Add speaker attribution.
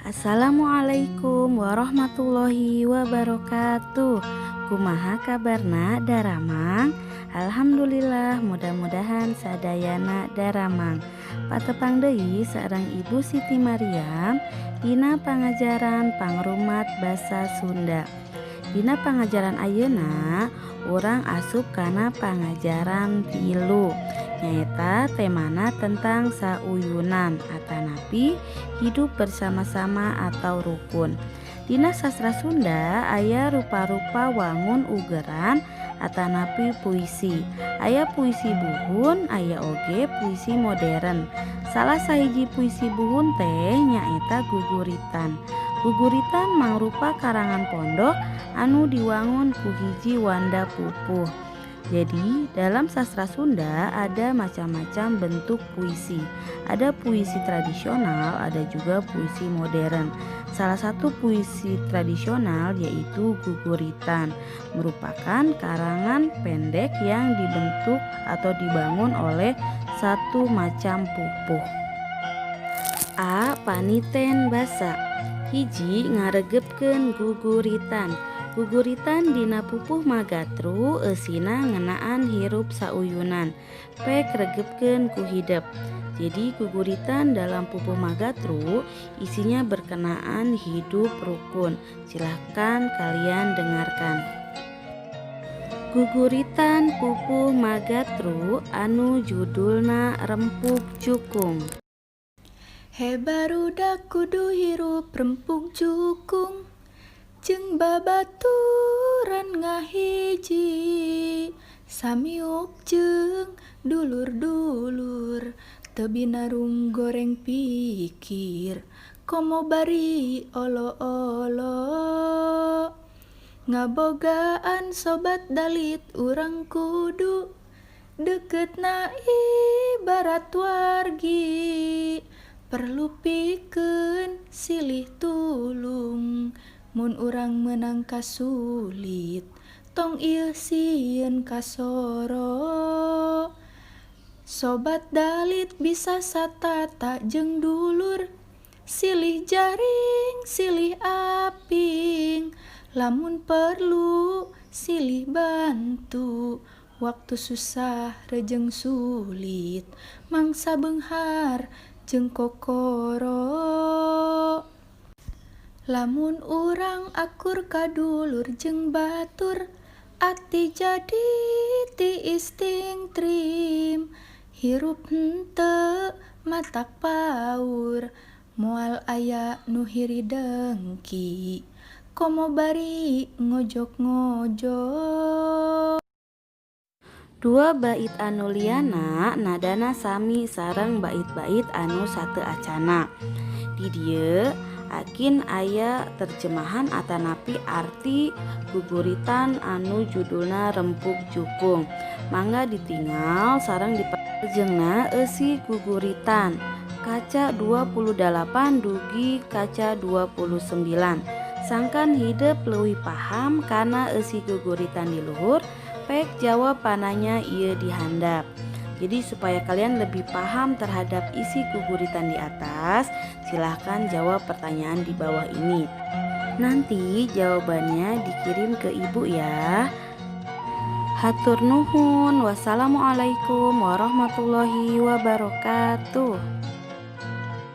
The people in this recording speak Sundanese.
Speaker 1: Assalamualaikum warahmatullahi wabarakatuh. Kumaha kabarna daramang? Alhamdulillah, mudah-mudahan sadayana daramang. Patepang deui sareng Ibu Siti Maryam dina pangajaran pangrumat basa Sunda. Dina pangajaran ayeuna urang asup kana pangajaran 3, nyaeta temana tentang sauyunan atanapi hidup bersama-sama atau rukun. Dina sastra Sunda aya rupa-rupa wangun ugeran atanapi puisi. Aya puisi buhun, aya oge puisi modern. Salah sahiji puisi buhun teh nyaeta guguritan. Guguritan mangrupa karangan pondok anu diwangun ku hiji wanda pupuh. Jadi dalam sastra Sunda ada macam-macam bentuk puisi. Ada puisi tradisional, ada juga puisi modern. Salah satu puisi tradisional yaitu guguritan, merupakan karangan pendek yang dibentuk atau dibangun oleh satu macam pupuh. A. Paniten basa. Hiji, ngaregepkeun guguritan. Guguritan dina pupuh magatru eusina ngenaan hirup sauyunan. Pek regepkeun ku hidep. Jadi guguritan dalam pupuh magatru isinya berkenaan hidup rukun. Silahkan kalian dengarkan. Guguritan pupuh magatru anu judulna Rempuk Jukung.
Speaker 2: He barudak kudu hirup rempuk jukung, jeung babaturan ngahiji, samiuk jeung dulur-dulur, teu binarung goreng pikir, komo bari olo-olo. Ngabogaan sobat dalit urang kudu, deketna ibarat wargi, perlu pikeun silih tulung. Mun urang menang kasulit, tong ieu sieun kasoro. Sobat dalit bisa satata jeung dulur, silih jaring silih aping, lamun perlu silih bantu, waktu susah rejeng sulit, mangsa beunghar jeung kokoro. Lamun urang akur ka dulur jeung batur, ati jadi tiis ting trim, hirup henteu matak paur, moal aya nu hiri dengki, komo bari ngojok-ngojok.
Speaker 1: Dua bait anu liana nadana sami sareng bait-bait anu sateu acana. Di dieu akin aya terjemahan atanapi arti guguritan anu judulna Rempuk Jukung. Mangga ditingal sareng dipajenggna eusi guguritan. Kaca 28 dugi kaca 29. Sangkan hidup leuwih paham kana eusi guguritan di luhur, pek jawab pananya ieu di handap. Jadi supaya kalian lebih paham terhadap isi guguritan di atas, silahkan jawab pertanyaan di bawah ini. Nanti jawabannya dikirim ke ibu ya. Hatur nuhun. Wassalamualaikum warahmatullahi wabarakatuh.